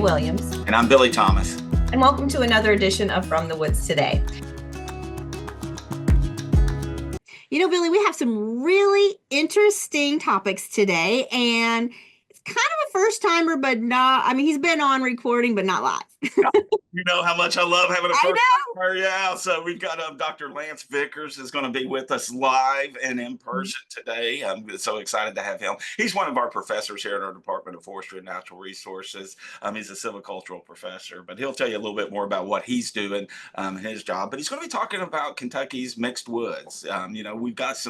Williams. And I'm Billy Thomas. And welcome to another edition of From the Woods Today. You know, Billy, we have some really interesting topics today, and it's kind of a first timer, but not, I mean, he's been on recording, but not live. You know how much I love having a I first know. timer. Yeah, so we've got Dr. Lance Vickers is going to be with us live and in person today. I'm so excited to have him. He's one of our professors here in our Department of Forestry and Natural Resources. He's a silvicultural professor, but he'll tell you a little bit more about what he's doing in his job. But he's going to be talking about Kentucky's mixed woods. We've got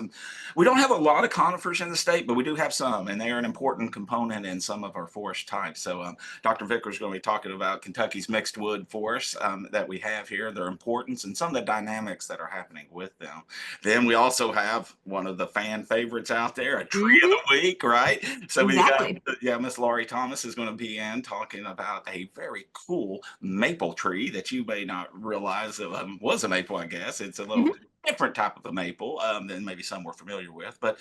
we don't have a lot of conifers in the state, but we do have some, and they are an important component in some of our forest types. So Dr. Vickers is going to be talking about Kentucky's mixed wood forests that we have here, their importance, and some of the dynamics that are happening with them. Then we also have one of the fan favorites out there, a tree of the week, right? So Exactly. we got, Miss Laurie Thomas is going to be in talking about a very cool maple tree that you may not realize was a maple, I guess. It's a little different type of a maple than maybe some we're familiar with, but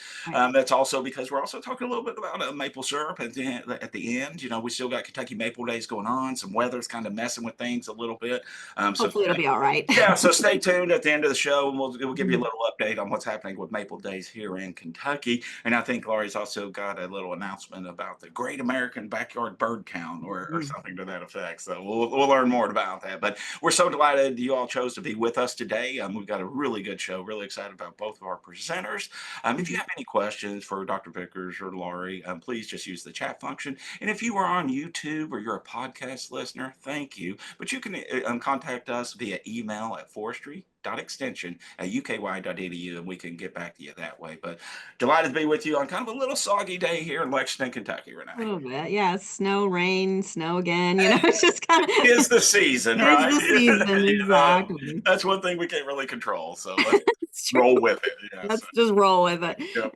that's also because we're also talking a little bit about maple syrup at the end. We still got Kentucky Maple Days going on. Some weather's kind of messing with things a little bit. Hopefully it'll be all right. Yeah, so stay tuned at the end of the show, and we'll give you a little update on what's happening with Maple Days here in Kentucky. And I think Laurie's also got a little announcement about the Great American Backyard Bird Count or something to that effect. So we'll learn more about that. But we're so delighted you all chose to be with us today. We've got a really good show. Really excited about both of our presenters. If you have any questions for Dr. Vickers or Laurie, please just use the chat function. And if you are on YouTube or you're a podcast listener, thank you. But you can contact us via email at forestry.extension@uky.edu, and we can get back to you that way. But delighted to be with you on kind of a little soggy day here in Lexington, Kentucky right now. A little bit, yeah. Snow, rain, snow again. It's just kind of it's the season, right? It's the season, exactly. That's one thing we can't really control. So let's roll with it. Let's just roll with it. Yep.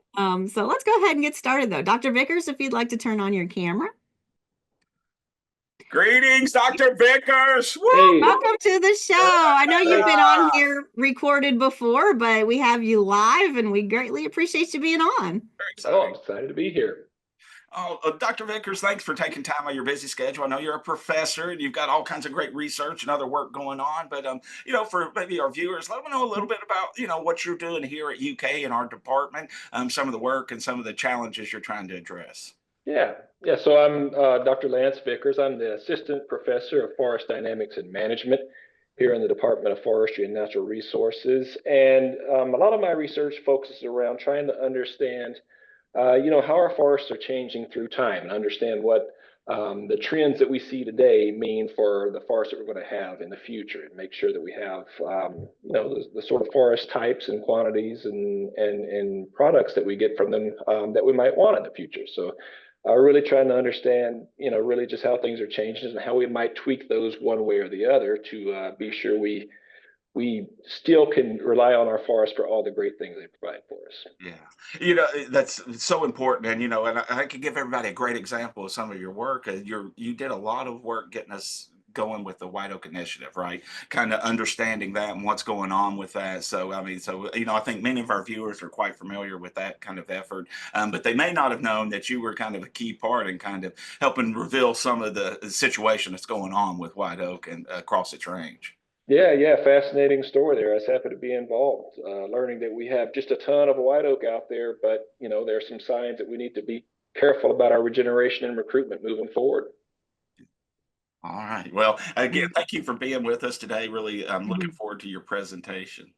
So let's go ahead and get started, though. Dr. Vickers, if you'd like to turn on your camera. Greetings, Dr. Vickers. Hey. Welcome to the show. I know you've been on here recorded before, but we have you live, and we greatly appreciate you being on. Very excited. I'm excited to be here. Dr. Vickers, thanks for taking time out of your busy schedule. I know you're a professor and you've got all kinds of great research and other work going on, but for maybe our viewers, let them know a little bit about what you're doing here at UK in our department, some of the work and some of the challenges you're trying to address. Yeah. So I'm Dr. Lance Vickers. I'm the assistant professor of forest dynamics and management here in the Department of Forestry and Natural Resources, and a lot of my research focuses around trying to understand how our forests are changing through time and understand what the trends that we see today mean for the forests that we're going to have in the future, and make sure that we have the sort of forest types and quantities and products that we get from them that we might want in the future. So really trying to understand really just how things are changing and how we might tweak those one way or the other to be sure we still can rely on our forest for all the great things they provide for us. Yeah, that's so important. And, and I could give everybody a great example of some of your work. You did a lot of work getting us going with the White Oak Initiative, right? Kind of understanding that and what's going on with that. So, I think many of our viewers are quite familiar with that kind of effort, but they may not have known that you were kind of a key part in kind of helping reveal some of the situation that's going on with White Oak and across its range. Yeah, fascinating story there. I was happy to be involved, learning that we have just a ton of white oak out there, but there are some signs that we need to be careful about our regeneration and recruitment moving forward. All right. Well, again, thank you for being with us today. Really, I'm looking forward to your presentation.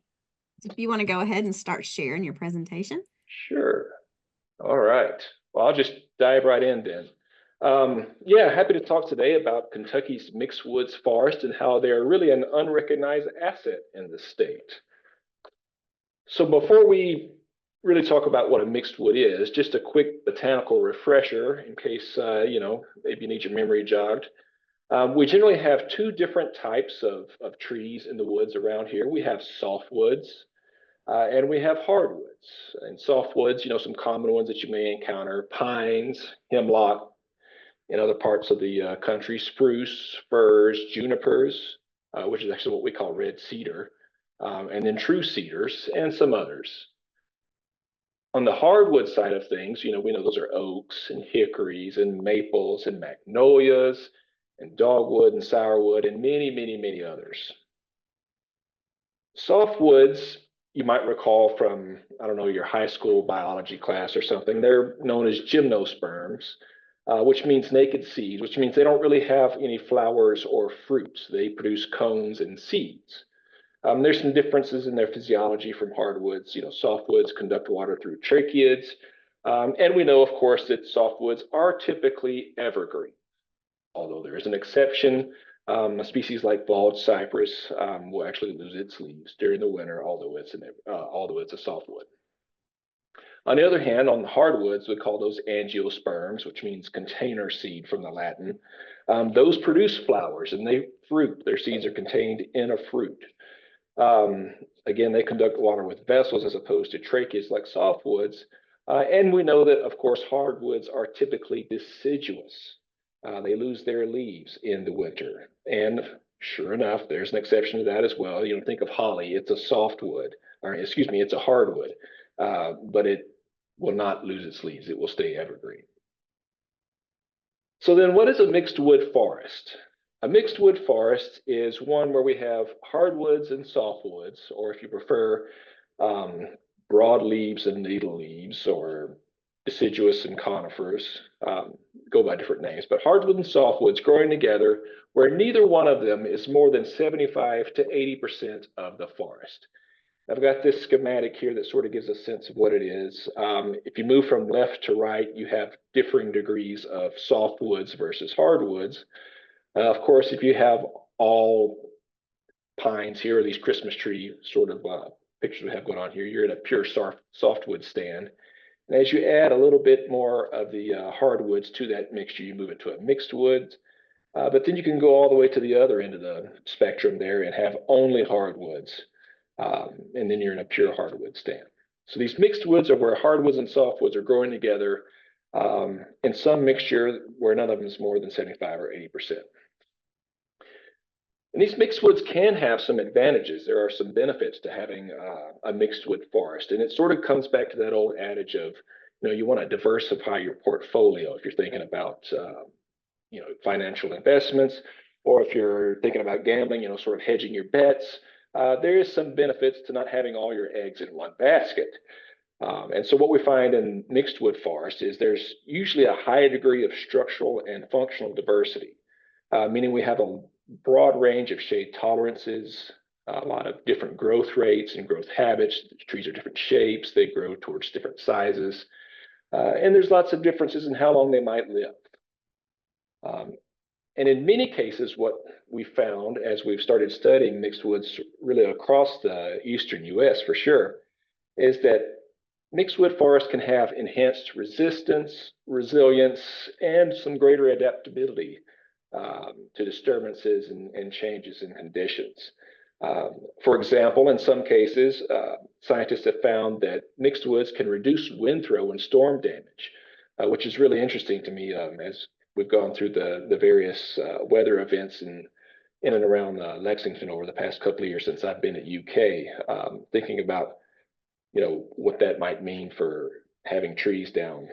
If you want to go ahead and start sharing your presentation. Sure. All right. Well, I'll just dive right in then. Happy to talk today about Kentucky's mixed woods forest and how they're really an unrecognized asset in the state. So before we really talk about what a mixed wood is, just a quick botanical refresher in case, maybe you need your memory jogged. We generally have two different types of trees in the woods around here. We have softwoods and we have hardwoods. And softwoods, some common ones that you may encounter: pines, hemlock. In other parts of the country, spruce, firs, junipers, which is actually what we call red cedar, and then true cedars and some others. On the hardwood side of things, we know those are oaks and hickories and maples and magnolias and dogwood and sourwood and many, many, many others. Softwoods, you might recall from, I don't know, your high school biology class or something, they're known as gymnosperms, which means naked seeds, which means they don't really have any flowers or fruits. They produce cones and seeds. There's some differences in their physiology from hardwoods. Softwoods conduct water through tracheids. And we know, of course, that softwoods are typically evergreen, although there is an exception. A species like bald cypress will actually lose its leaves during the winter, although it's a softwood. On the other hand, on the hardwoods, we call those angiosperms, which means container seed from the Latin. Those produce flowers and they fruit. Their seeds are contained in a fruit. Again, they conduct water with vessels as opposed to tracheas like softwoods. And we know that, of course, hardwoods are typically deciduous. They lose their leaves in the winter. And sure enough, there's an exception to that as well. Think of holly. It's a softwood, or excuse me, it's a hardwood, but it will not lose its leaves. It will stay evergreen. So then what is a mixed wood forest? A mixed wood forest is one where we have hardwoods and softwoods, or if you prefer, broad leaves and needle leaves, or deciduous and conifers, go by different names, but hardwood and softwoods growing together where neither one of them is more than 75 to 80% of the forest. I've got this schematic here that sort of gives a sense of what it is. If you move from left to right, you have differing degrees of softwoods versus hardwoods. Of course, if you have all pines here, or these Christmas tree sort of pictures we have going on here, you're in a pure softwood stand. And as you add a little bit more of the hardwoods to that mixture, you move it to a mixed wood. But then you can go all the way to the other end of the spectrum there and have only hardwoods. And then you're in a pure hardwood stand. So these mixed woods are where hardwoods and softwoods are growing together in some mixture where none of them is more than 75 or 80%. And these mixed woods can have some advantages. There are some benefits to having a mixed wood forest. And it sort of comes back to that old adage of, you want to diversify your portfolio if you're thinking about, financial investments, or if you're thinking about gambling, sort of hedging your bets. There is some benefits to not having all your eggs in one basket. And so what we find in mixed wood forest is there's usually a high degree of structural and functional diversity, meaning we have a broad range of shade tolerances, a lot of different growth rates and growth habits. The trees are different shapes. They grow towards different sizes. And there's lots of differences in how long they might live. And in many cases, what we found as we've started studying mixed woods really across the eastern US for sure, is that mixed wood forests can have enhanced resistance, resilience, and some greater adaptability to disturbances and changes in conditions. For example, in some cases, scientists have found that mixed woods can reduce wind throw and storm damage, which is really interesting to me as we've gone through the various weather events in and around Lexington over the past couple of years since I've been at UK, thinking about what that might mean for having trees down.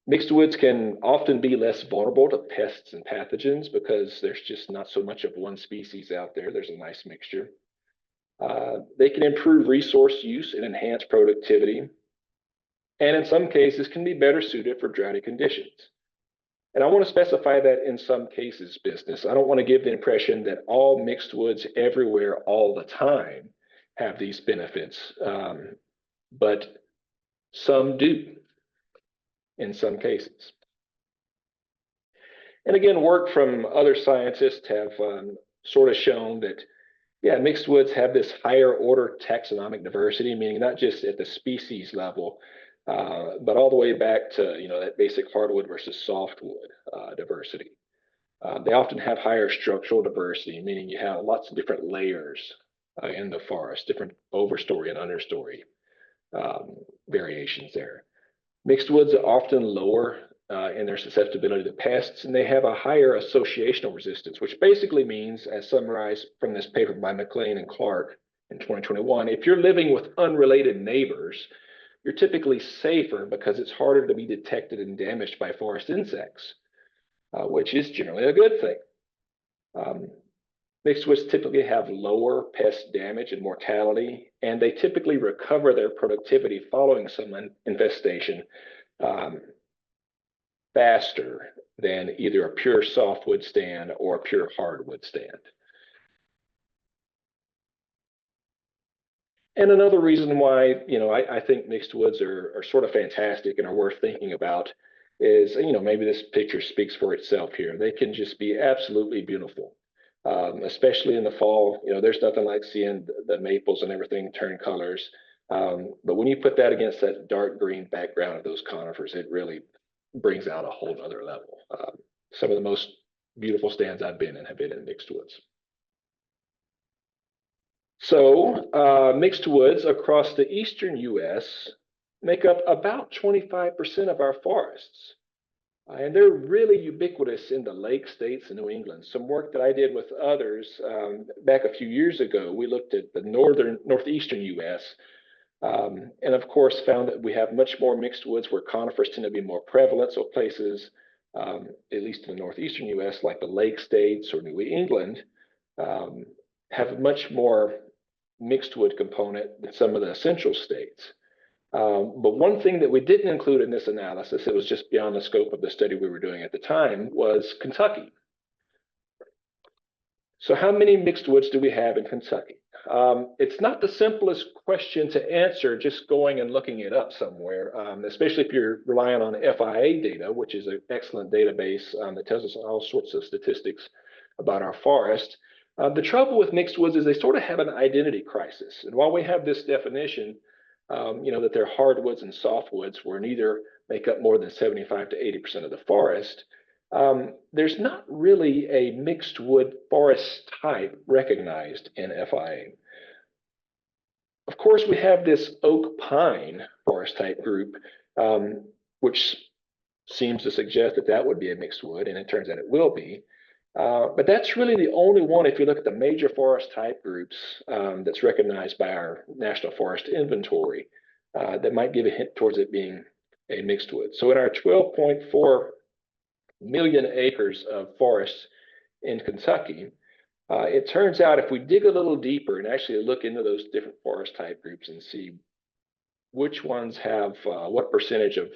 Mixed woods can often be less vulnerable to pests and pathogens because there's just not so much of one species out there. There's a nice mixture. They can improve resource use and enhance productivity, and in some cases can be better suited for droughty conditions. And I want to specify that in some cases business. I don't want to give the impression that all mixed woods everywhere all the time have these benefits, but some do in some cases. And again, work from other scientists have sort of shown that, yeah, mixed woods have this higher order taxonomic diversity, meaning not just at the species level, but all the way back to that basic hardwood versus softwood diversity. They often have higher structural diversity, meaning you have lots of different layers in the forest, different overstory and understory variations there. Mixed woods are often lower in their susceptibility to pests, and they have a higher associational resistance, which basically means, as summarized from this paper by McLean and Clark in 2021, if you're living with unrelated neighbors, you're typically safer because it's harder to be detected and damaged by forest insects. which is generally a good thing. Mixed woods typically have lower pest damage and mortality, and they typically recover their productivity following some infestation faster than either a pure softwood stand or a pure hardwood stand. And another reason why, I think mixed woods are sort of fantastic and are worth thinking about is, maybe this picture speaks for itself here. They can just be absolutely beautiful, especially in the fall. There's nothing like seeing the maples and everything turn colors. But when you put that against that dark green background of those conifers, it really brings out a whole other level. Some of the most beautiful stands I've been in have been in mixed woods. So mixed woods across the eastern U.S. make up about 25% of our forests. And they're really ubiquitous in the lake states in New England. Some work that I did with others back a few years ago, we looked at the northeastern U.S. And of course found that we have much more mixed woods where conifers tend to be more prevalent. So places, at least in the northeastern U.S., like the lake states or New England, have much more mixed wood component than some of the central states. But one thing that we didn't include in this analysis, it was just beyond the scope of the study we were doing at the time, was Kentucky. So how many mixed woods do we have in Kentucky? It's not the simplest question to answer just going and looking it up somewhere, especially if you're relying on FIA data, which is an excellent database that tells us all sorts of statistics about our forest. The trouble with mixed woods is they sort of have an identity crisis. And while we have this definition, that they're hardwoods and softwoods, where neither make up more than 75 to 80% of the forest, there's not really a mixed wood forest type recognized in FIA. Of course, we have this oak pine forest type group, which seems to suggest that that would be a mixed wood, and it turns out it will be. But that's really the only one, if you look at the major forest type groups, that's recognized by our National Forest Inventory, that might give a hint towards it being a mixed wood. So in our 12.4 million acres of forests in Kentucky, it turns out if we dig a little deeper and actually look into those different forest type groups and see which ones have what percentage of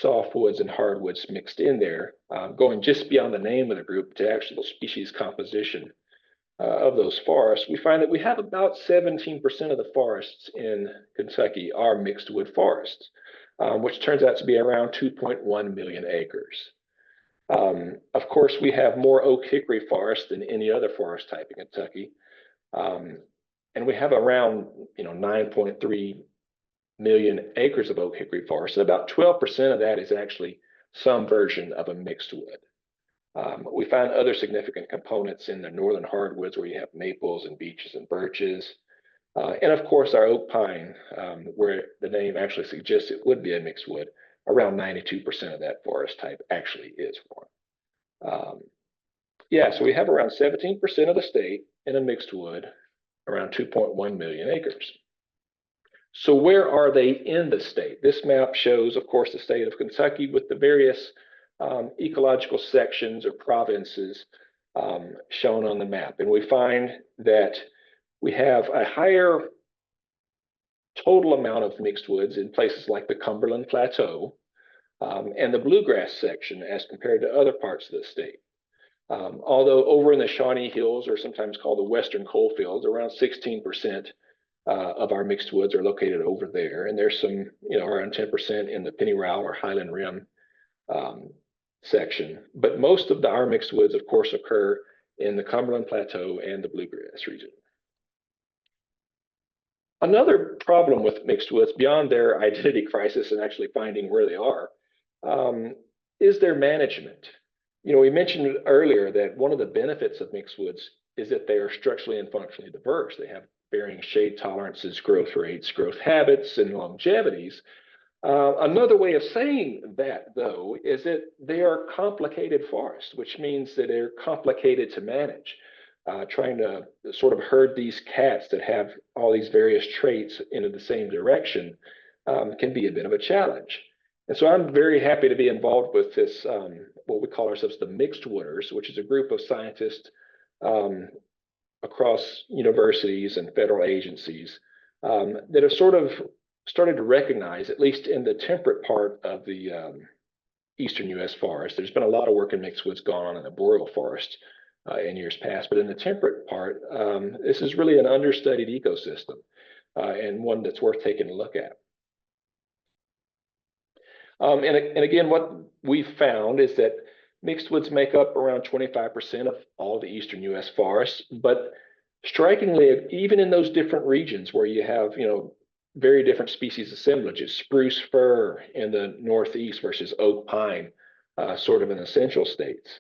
softwoods and hardwoods mixed in there, going just beyond the name of the group to actual species composition of those forests, we find that we have about 17% of the forests in Kentucky are mixed wood forests, which turns out to be around 2.1 million acres. Of course, we have more oak hickory forest than any other forest type in Kentucky. And we have around 9.3 million acres of oak hickory forest. About 12% of that is actually some version of a mixed wood. We find other significant components in the northern hardwoods where you have maples and beeches and birches. And of course, our oak pine, where the name actually suggests it would be a mixed wood, around 92% of that forest type actually is one. So we have around 17% of the state in a mixed wood, around 2.1 million acres. So where are they in the state? This map shows, of course, the state of Kentucky with the various ecological sections or provinces shown on the map. And we find that we have a higher total amount of mixed woods in places like the Cumberland Plateau and the bluegrass section as compared to other parts of the state. Although over in the Shawnee Hills, or sometimes called the Western Coalfields, around 16% of our mixed woods are located over there. And there's some, around 10% in the Pennyroyal or Highland Rim section. But most of our mixed woods, of course, occur in the Cumberland Plateau and the bluegrass region. Another problem with mixed woods, beyond their identity crisis and actually finding where they are, is their management. We mentioned earlier that one of the benefits of mixed woods is that they are structurally and functionally diverse. They have varying shade tolerances, growth rates, growth habits, and longevities. Another way of saying that, though, is that they are complicated forests, which means that they're complicated to manage. Trying to sort of herd these cats that have all these various traits into the same direction can be a bit of a challenge. And so I'm very happy to be involved with this what we call ourselves the Mixedwooders, which is a group of scientists across universities and federal agencies that have sort of started to recognize, at least in the temperate part of the eastern U.S. forest. There's been a lot of work in mixed woods going on in the boreal forest in years past, but in the temperate part, this is really an understudied ecosystem and one that's worth taking a look at. And again, what we've found is that mixed woods make up around 25% of all the eastern U.S. forests, but strikingly, even in those different regions where you have, very different species assemblages, spruce fir in the northeast versus oak pine, sort of in the central states.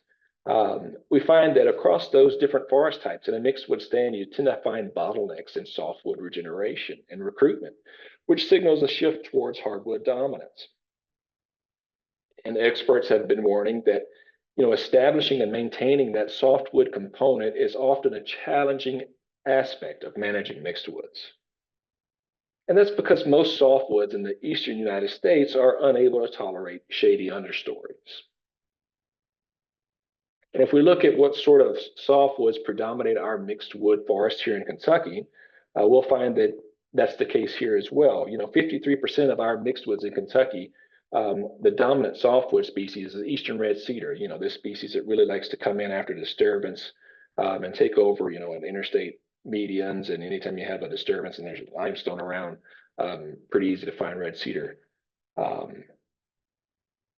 We find that across those different forest types in a mixed wood stand, you tend to find bottlenecks in softwood regeneration and recruitment, which signals a shift towards hardwood dominance. And experts have been warning that, establishing and maintaining that softwood component is often a challenging aspect of managing mixed woods. And that's because most softwoods in the eastern United States are unable to tolerate shady understories. And if we look at what sort of softwoods predominate our mixed wood forests here in Kentucky, we'll find that that's the case here as well. 53% of our mixed woods in Kentucky, the dominant softwood species is eastern red cedar. This species that really likes to come in after disturbance and take over, in interstate medians, and anytime you have a disturbance and there's limestone around, pretty easy to find red cedar.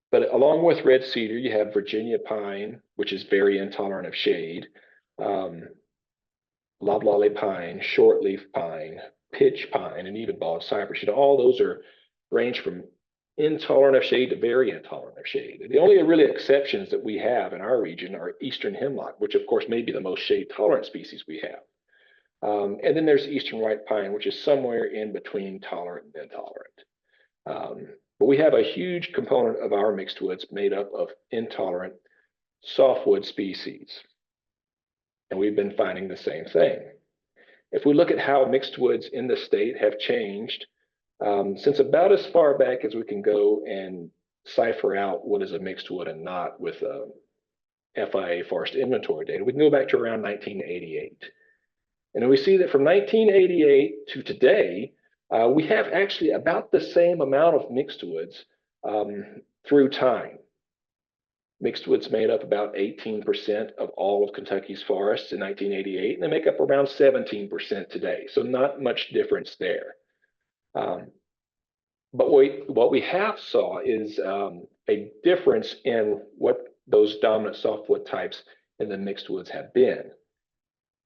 But along with red cedar, you have Virginia pine, which is very intolerant of shade, loblolly pine, shortleaf pine, pitch pine, and even bald cypress. All those range from intolerant of shade to very intolerant of shade. The only really exceptions that we have in our region are eastern hemlock, which of course may be the most shade tolerant species we have. And then there's eastern white pine, which is somewhere in between tolerant and intolerant. But we have a huge component of our mixed woods made up of intolerant softwood species. And we've been finding the same thing. If we look at how mixed woods in the state have changed, since about as far back as we can go and cipher out what is a mixed wood and not with FIA forest inventory data, we can go back to around 1988. And we see that from 1988 to today, we have actually about the same amount of mixed woods through time. Mixed woods made up about 18% of all of Kentucky's forests in 1988, and they make up around 17% today. So not much difference there. But what we have saw is a difference in what those dominant softwood types in the mixed woods have been.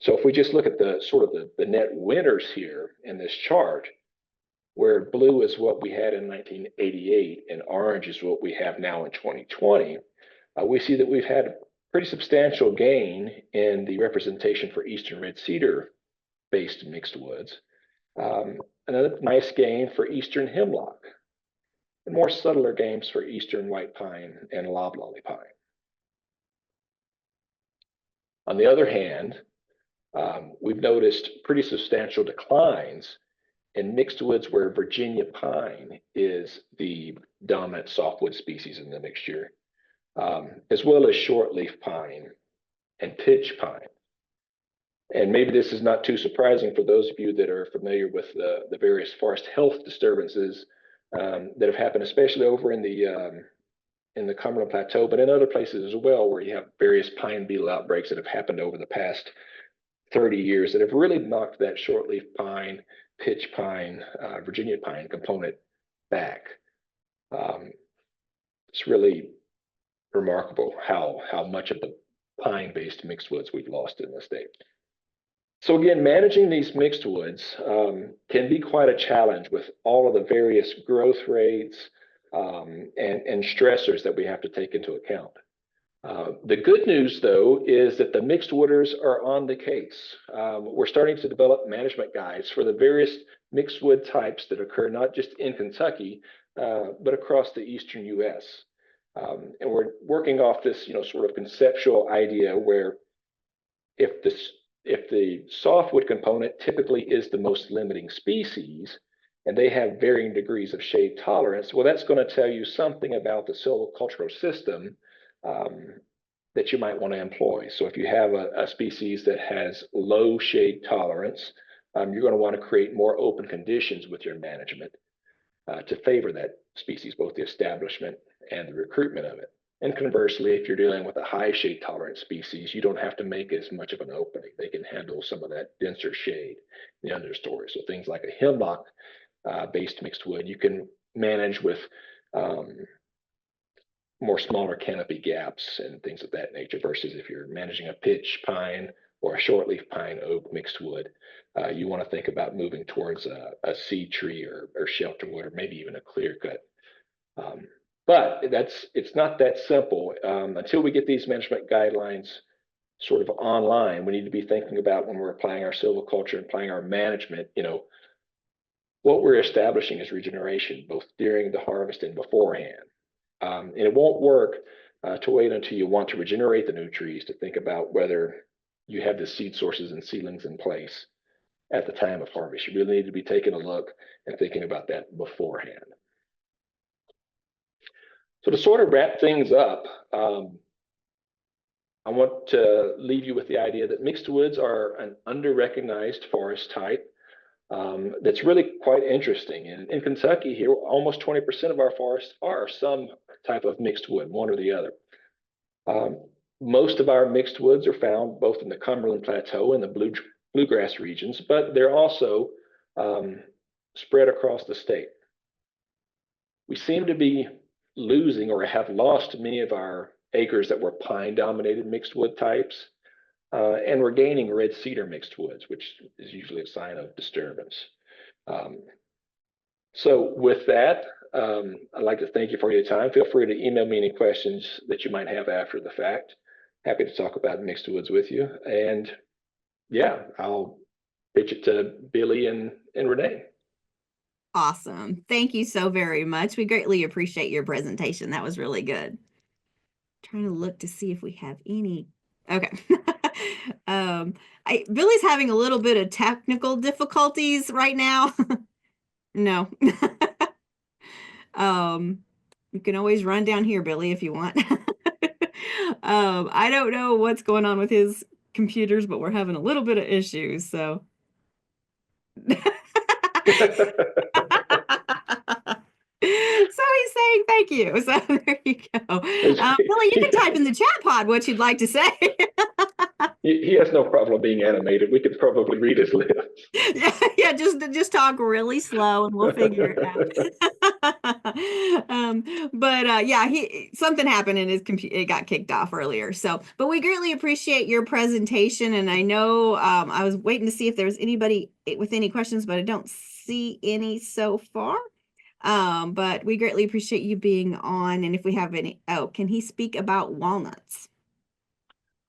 So if we just look at the sort of the net winners here in this chart, where blue is what we had in 1988 and orange is what we have now in 2020, we see that we've had a pretty substantial gain in the representation for eastern red cedar-based mixed woods. Another nice gain for eastern hemlock, and more subtler gains for eastern white pine and loblolly pine. On the other hand, we've noticed pretty substantial declines in mixed woods where Virginia pine is the dominant softwood species in the mixture, as well as shortleaf pine and pitch pine. And maybe this is not too surprising for those of you that are familiar with the various forest health disturbances that have happened, especially over in the Cumberland Plateau, but in other places as well, where you have various pine beetle outbreaks that have happened over the past 30 years that have really knocked that shortleaf pine, pitch pine, Virginia pine component back. It's really remarkable how much of the pine-based mixed woods we've lost in the state. So again, managing these mixed woods can be quite a challenge with all of the various growth rates and stressors that we have to take into account. The good news, though, is that the mixed wooders are on the case. We're starting to develop management guides for the various mixed wood types that occur not just in Kentucky, but across the eastern U.S. And we're working off this, sort of conceptual idea where if the softwood component typically is the most limiting species, and they have varying degrees of shade tolerance, well, that's going to tell you something about the silvicultural system that you might want to employ. So if you have a species that has low shade tolerance, you're going to want to create more open conditions with your management to favor that species, both the establishment and the recruitment of it. And conversely, if you're dealing with a high shade tolerant species, you don't have to make as much of an opening. They can handle some of that denser shade in the understory. So things like a hemlock based mixed wood, you can manage with more smaller canopy gaps and things of that nature, versus if you're managing a pitch pine or a shortleaf pine oak mixed wood, you want to think about moving towards a seed tree or shelter wood, or maybe even a clear cut. But it's not that simple. Until we get these management guidelines sort of online, we need to be thinking about, when we're applying our silviculture and applying our management, what we're establishing is regeneration, both during the harvest and beforehand. And it won't work to wait until you want to regenerate the new trees to think about whether you have the seed sources and seedlings in place at the time of harvest. You really need to be taking a look and thinking about that beforehand. So to sort of wrap things up, I want to leave you with the idea that mixed woods are an under-recognized forest type that's really quite interesting. In Kentucky here, almost 20% of our forests are some type of mixed wood, one or the other. Most of our mixed woods are found both in the Cumberland Plateau and the bluegrass regions, but they're also spread across the state. We seem to be losing or have lost many of our acres that were pine-dominated mixed wood types, and we're gaining red cedar mixed woods, which is usually a sign of disturbance. So with that, I'd like to thank you for your time. Feel free to email me any questions that you might have after the fact. Happy to talk about mixed woods with you. And yeah, I'll pitch it to Billy and Renee. Awesome. Thank you so very much. We greatly appreciate your presentation. That was really good. Trying to look to see if we have any. Okay. Billy's having a little bit of technical difficulties right now. No. You can always run down here, Billy, if you want. I don't know what's going on with his computers, but we're having a little bit of issues, so. So he's saying thank you. So there you go. Billy, you can type in the chat pod what you'd like to say. He has no problem being animated. We could probably read his lips. Yeah, just talk really slow and we'll figure it out. But yeah, something happened and his computer, it got kicked off earlier. So, but we greatly appreciate your presentation. And I know I was waiting to see if there was anybody with any questions, but I don't see any so far. But we greatly appreciate you being on. And if we have any, can he speak about walnuts?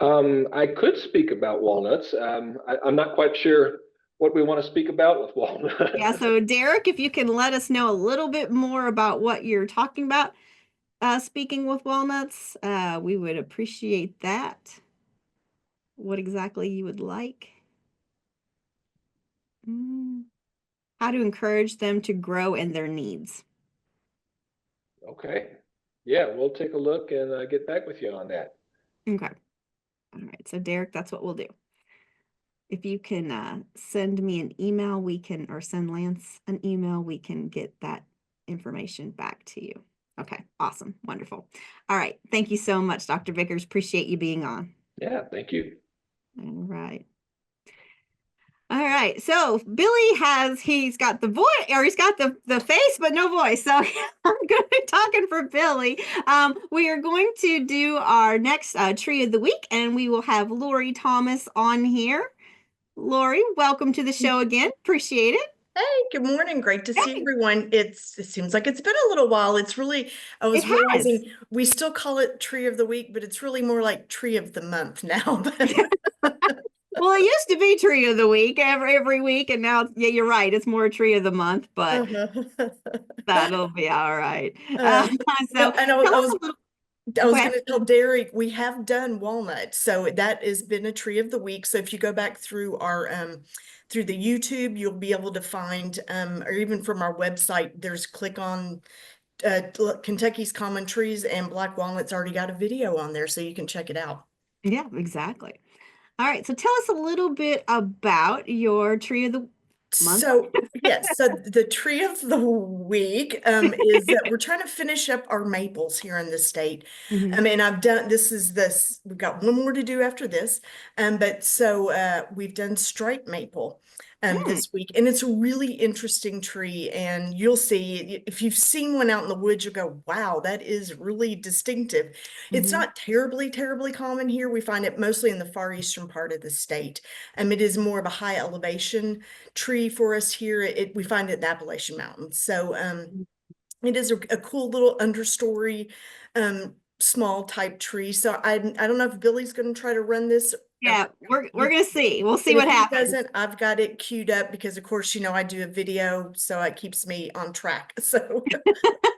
I could speak about walnuts. I'm not quite sure what we want to speak about with walnuts. Yeah, so Derek, if you can let us know a little bit more about what you're talking about, speaking with walnuts, we would appreciate that. What exactly you would like. How to encourage them to grow in their needs. Okay. Yeah, we'll take a look and get back with you on that. Okay. All right. So Derek, that's what we'll do. If you can send me an email, or send Lance an email, we can get that information back to you. Okay. Awesome. Wonderful. All right. Thank you so much, Dr. Vickers. Appreciate you being on. Yeah, thank you. All right. All right. So Billy he's got the voice, or he's got the face, but no voice. So I'm going to be talking for Billy. We are going to do our next tree of the week, and we will have Lori Thomas on here. Lori, welcome to the show again. Appreciate it. Hey, good morning. Great to see everyone. It seems like it's been a little while. I was realizing we still call it Tree of the Week, but it's really more like Tree of the Month now. Well, it used to be Tree of the Week every week, and now, yeah, you're right. It's more Tree of the Month, but that'll be all right. I was going to tell Derek, we have done walnut, so that has been a Tree of the Week. So if you go back through our through the YouTube, you'll be able to find, or even from our website, there's click on Kentucky's Common Trees and Black Walnut's already got a video on there, so you can check it out. Yeah, exactly. All right, so tell us a little bit about your tree of the month. So yes, so the tree of the week is that we're trying to finish up our maples here in the state. Mhm. And I've done we've got one more to do after this. But so we've done striped maple Mm, this week, and it's a really interesting tree. And you'll see if you've seen one out in the woods, you'll go, wow, that is really distinctive. It's mhm. not terribly common here. We find it mostly in the far eastern part of the state. It is more of a high elevation tree for us here. We find it in the Appalachian Mountains. So it is a cool little understory, small type tree. So I don't know if Billy's going to try to run this. Yeah, we're gonna see. We'll see And what if he happens. doesn't, I've got it queued up because of course, I do a video, so it keeps me on track. So,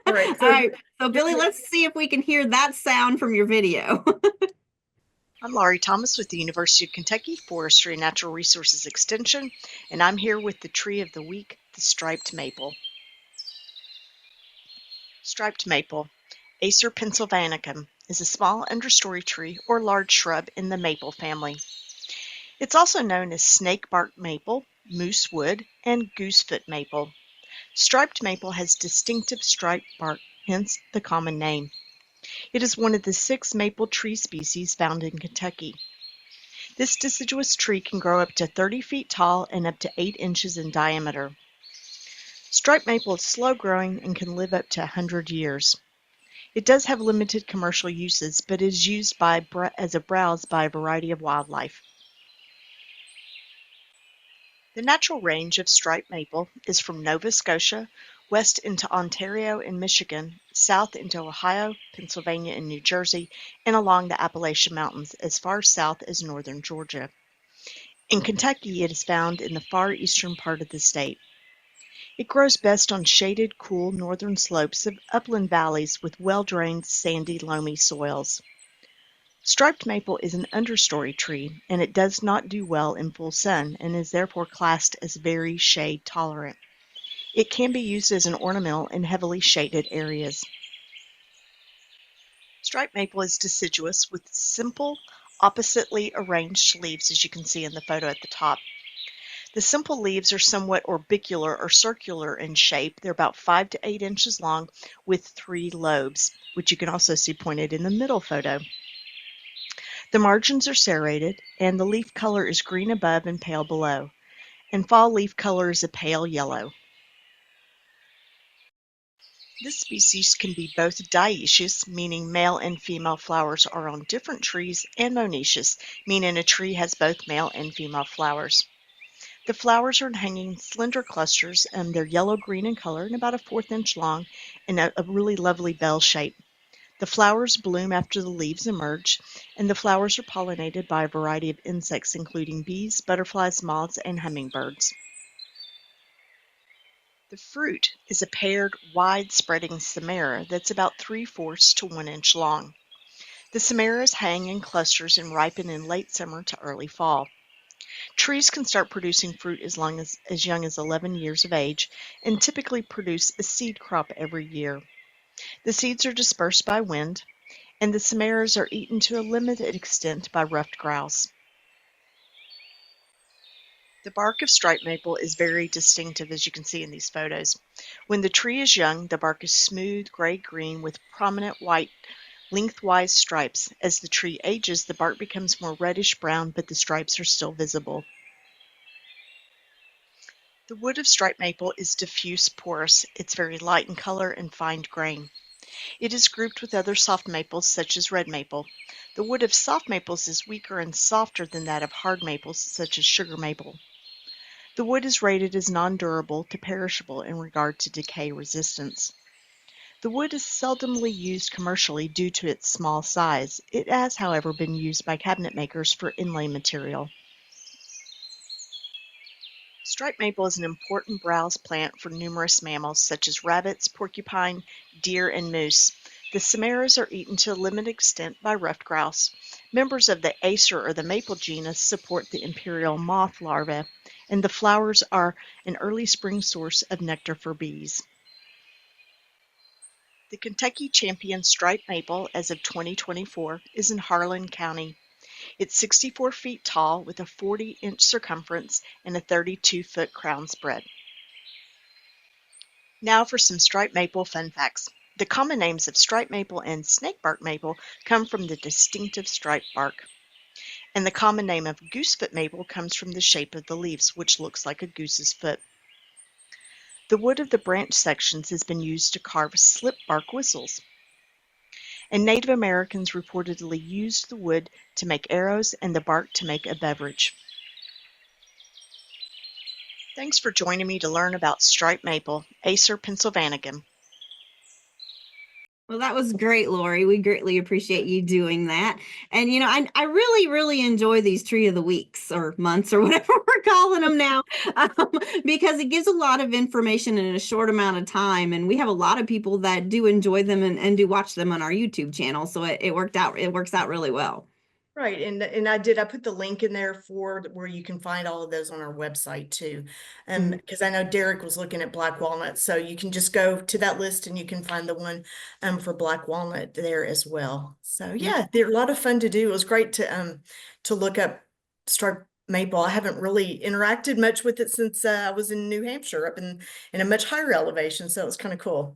all right. All So right, so Billy, let's see if we can hear that sound from your video. I'm Laurie Thomas with the University of Kentucky Forestry and Natural Resources Extension, and I'm here with the tree of the week, the striped maple. Striped maple, Acer pennsylvanicum, is a small understory tree or large shrub in the maple family. It's also known as snakebark maple, moose wood, and goosefoot maple. Striped maple has distinctive striped bark, hence the common name. It is one of the 6 maple tree species found in Kentucky. This deciduous tree can grow up to 30 feet tall and up to 8 inches in diameter. Striped maple is slow growing and can live up to 100 years. It does have limited commercial uses, but is used as a browse by a variety of wildlife. The natural range of striped maple is from Nova Scotia, west into Ontario and Michigan, south into Ohio, Pennsylvania, and New Jersey, and along the Appalachian Mountains as far south as northern Georgia. In Kentucky, it is found in the far eastern part of the state. It grows best on shaded, cool northern slopes of upland valleys with well-drained, sandy, loamy soils. Striped maple is an understory tree, and it does not do well in full sun and is therefore classed as very shade tolerant. It can be used as an ornamental in heavily shaded areas. Striped maple is deciduous with simple, oppositely arranged leaves, as you can see in the photo at the top. The simple leaves are somewhat orbicular or circular in shape. They're about 5 to 8 inches long with 3 lobes, which you can also see pointed in the middle photo. The margins are serrated, and the leaf color is green above and pale below, and fall leaf color is a pale yellow. This species can be both dioecious, meaning male and female flowers are on different trees, and monoecious, meaning a tree has both male and female flowers. The flowers are in hanging slender clusters, and they're yellow-green in color and about a 1/4 inch long and a really lovely bell shape. The flowers bloom after the leaves emerge, and the flowers are pollinated by a variety of insects including bees, butterflies, moths, and hummingbirds. The fruit is a paired, wide-spreading samara that's about 3/4 to 1 inch long. The samaras hang in clusters and ripen in late summer to early fall. Trees can start producing fruit as young as 11 years of age and typically produce a seed crop every year. The seeds are dispersed by wind, and the samaras are eaten to a limited extent by ruffed grouse. The bark of striped maple is very distinctive, as you can see in these photos. When the tree is young, the bark is smooth gray-green with prominent white lengthwise stripes. As the tree ages, the bark becomes more reddish-brown, but the stripes are still visible. The wood of striped maple is diffuse porous. It's very light in color and fine grain. It is grouped with other soft maples such as red maple. The wood of soft maples is weaker and softer than that of hard maples such as sugar maple. The wood is rated as non-durable to perishable in regard to decay resistance. The wood is seldomly used commercially due to its small size. It has, however, been used by cabinet makers for inlay material. Striped maple is an important browse plant for numerous mammals such as rabbits, porcupine, deer, and moose. The samaras are eaten to a limited extent by ruffed grouse. Members of the Acer or the maple genus support the imperial moth larvae, and the flowers are an early spring source of nectar for bees. The Kentucky champion striped maple, as of 2024, is in Harlan County. It's 64 feet tall with a 40-inch circumference and a 32-foot crown spread. Now for some striped maple fun facts. The common names of striped maple and snakebark maple come from the distinctive striped bark. And the common name of goosefoot maple comes from the shape of the leaves, which looks like a goose's foot. The wood of the branch sections has been used to carve slip bark whistles. And Native Americans reportedly used the wood to make arrows and the bark to make a beverage. Thanks for joining me to learn about striped maple, Acer pennsylvanicum. Well, that was great, Lori. We greatly appreciate you doing that. And, I really, really enjoy these tree of the weeks or months or whatever we're calling them now, because it gives a lot of information in a short amount of time. And we have a lot of people that do enjoy them and do watch them on our YouTube channel. So it works out really well. Right, and I put the link in there for where you can find all of those on our website too. Because I know Derek was looking at black walnut, so you can just go to that list and you can find the one for black walnut there as well. So yeah, they're a lot of fun to do. It was great to look up striped maple. I haven't really interacted much with it since I was in New Hampshire up in a much higher elevation, so it was kind of cool.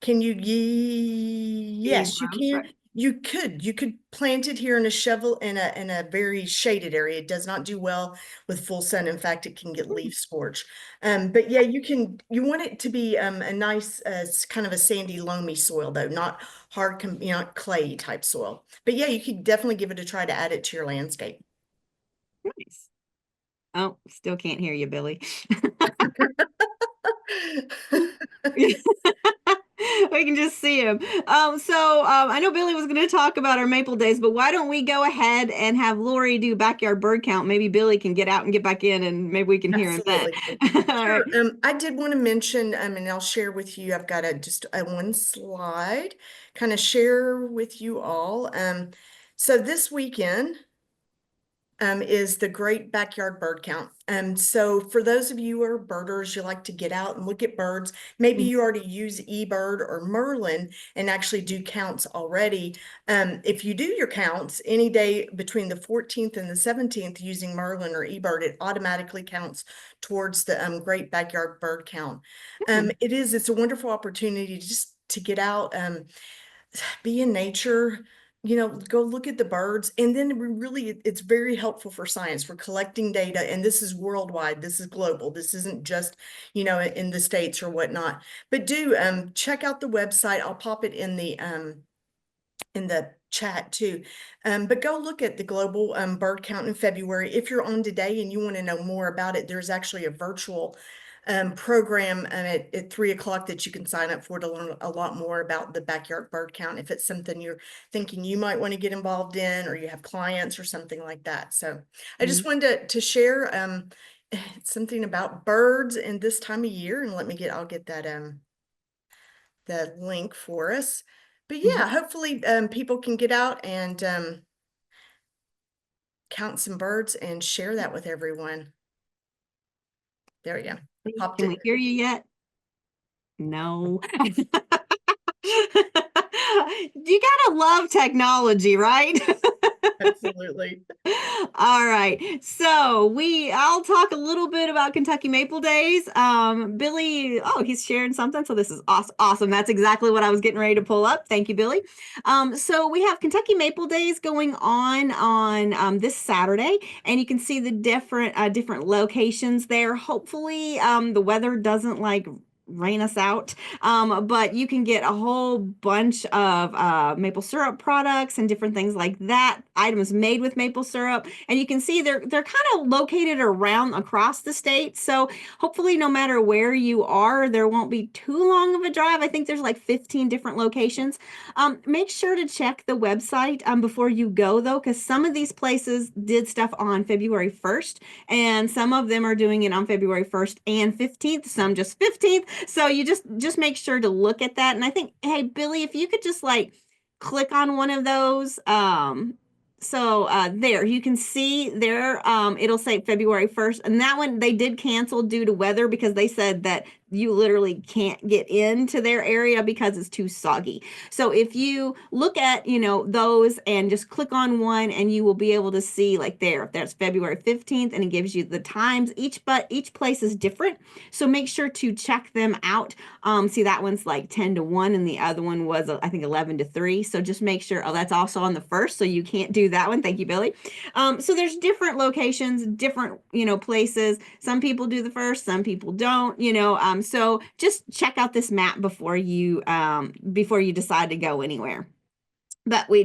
Can you yes, you can. You could plant it here in a shovel in a very shaded area. It does not do well with full sun. In fact, it can get leaf scorch. But yeah, you want it to be a nice kind of a sandy, loamy soil though, not hard, clay type soil. But yeah, you could definitely give it a try to add it to your landscape. Nice. Oh, still can't hear you, Billy. We can just see him. I know Billy was going to talk about our maple days, but why don't we go ahead and have Lori do backyard bird count? Maybe Billy can get out and get back in, and maybe we can hear him then. All Sure. right. I did want to mention, and I'll share with you, I've got just a one slide, kind of share with you all. So this weekend, is the Great Backyard Bird Count. So for those of you who are birders, you like to get out and look at birds, maybe you already use eBird or Merlin and actually do counts already. If you do your counts any day between the 14th and the 17th using Merlin or eBird, it automatically counts towards the Great Backyard Bird Count. It's a wonderful opportunity just to get out, be in nature, go look at the birds. And then it's very helpful for science, for collecting data. And this is worldwide, this is global. This isn't just, in the States or whatnot. But do check out the website. I'll pop it in the chat too. But go look at the global bird count in February. If you're on today and you want to know more about it, there's actually a virtual program at 3 o'clock that you can sign up for to learn a lot more about the backyard bird count if it's something you're thinking you might want to get involved in, or you have clients or something like that. So I just wanted to share something about birds in this time of year, and I'll get that the link for us. But yeah, hopefully people can get out and count some birds and share that with everyone. There we go. Can we hear you yet? No. You gotta love technology, right? Absolutely. All right. So I'll talk a little bit about Kentucky Maple Days. Billy, he's sharing something. So this is awesome. That's exactly what I was getting ready to pull up. Thank you, Billy. So we have Kentucky Maple Days going on this Saturday, and you can see the different locations there. Hopefully, the weather doesn't rain us out. But you can get a whole bunch of maple syrup products and different things like that, items made with maple syrup. And you can see they're kind of located across the state. So hopefully no matter where you are, there won't be too long of a drive. I think there's 15 different locations. Make sure to check the website before you go though, because some of these places did stuff on February 1st, and some of them are doing it on February 1st and 15th, some just 15th. So you just make sure to look at that. And I think, hey, Billy, if you could just click on one of those. There you can see there, it'll say February 1st, and that one they did cancel due to weather because they said that you literally can't get into their area because it's too soggy. So if you look at, those and just click on one, and you will be able to see like there, if that's February 15th, and it gives you the times. Each place is different. So make sure to check them out. See, that one's like 10 to 1, and the other one was, I think, 11 to 3. So just make sure, that's also on the first, so you can't do that one. Thank you, Billy. So there's different locations, different, places. Some people do the first, some people don't, so just check out this map before you decide to go anywhere. But we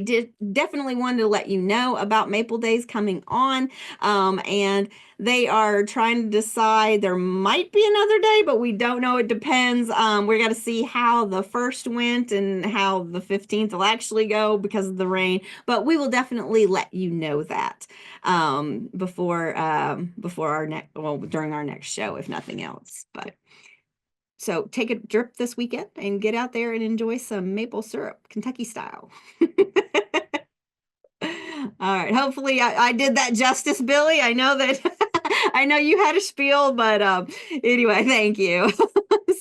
definitely wanted to let you know about Maple Days coming on. And they are trying to decide, there might be another day, but we don't know. It depends. We're going to see how the first went and how the 15th will actually go because of the rain. But we will definitely let you know that before our during our next show, if nothing else. But so take a drip this weekend and get out there and enjoy some maple syrup, Kentucky style. All right. Hopefully I did that justice, Billy. I know that I know you had a spiel, but anyway, thank you.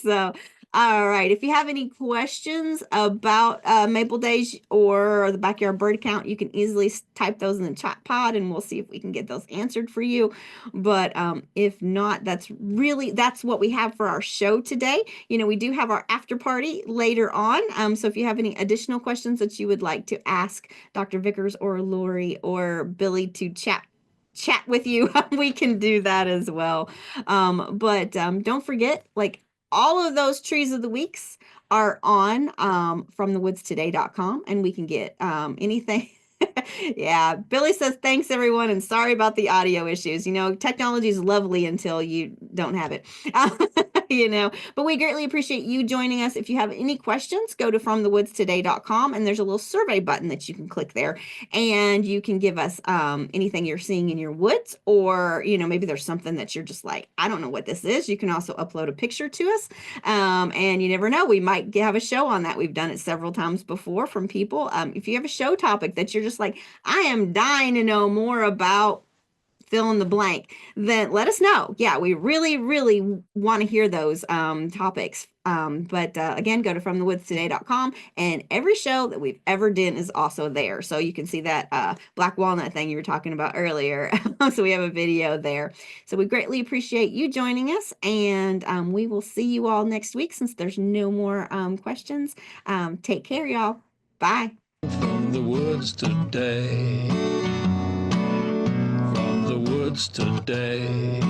So, all right. If you have any questions about Maple Days or the backyard bird count, you can easily type those in the chat pod, and we'll see if we can get those answered for you. But if not, that's what we have for our show today. We do have our after party later on. So if you have any additional questions that you would like to ask Dr. Vickers or Lori or Billy to chat with you, we can do that as well. But don't forget, like, all of those trees of the weeks are on fromthewoodstoday.com, and we can get anything. Yeah, Billy says thanks everyone, and sorry about the audio issues. Technology is lovely until you don't have it. But we greatly appreciate you joining us. If you have any questions, go to fromthewoodstoday.com, and there's a little survey button that you can click there, and you can give us anything you're seeing in your woods, or maybe there's something that you're just like, I don't know what this is. You can also upload a picture to us, and you never know, we might have a show on that. We've done it several times before from people. If you have a show topic that you're just like, I am dying to know more about fill in the blank, then let us know. Yeah, we really, really want to hear those topics. But again, go to fromthewoodstoday.com, and every show that we've ever done is also there. So you can see that black walnut thing you were talking about earlier. So we have a video there. So we greatly appreciate you joining us, and we will see you all next week since there's no more questions. Take care, y'all. Bye. From the woods today. From the woods today.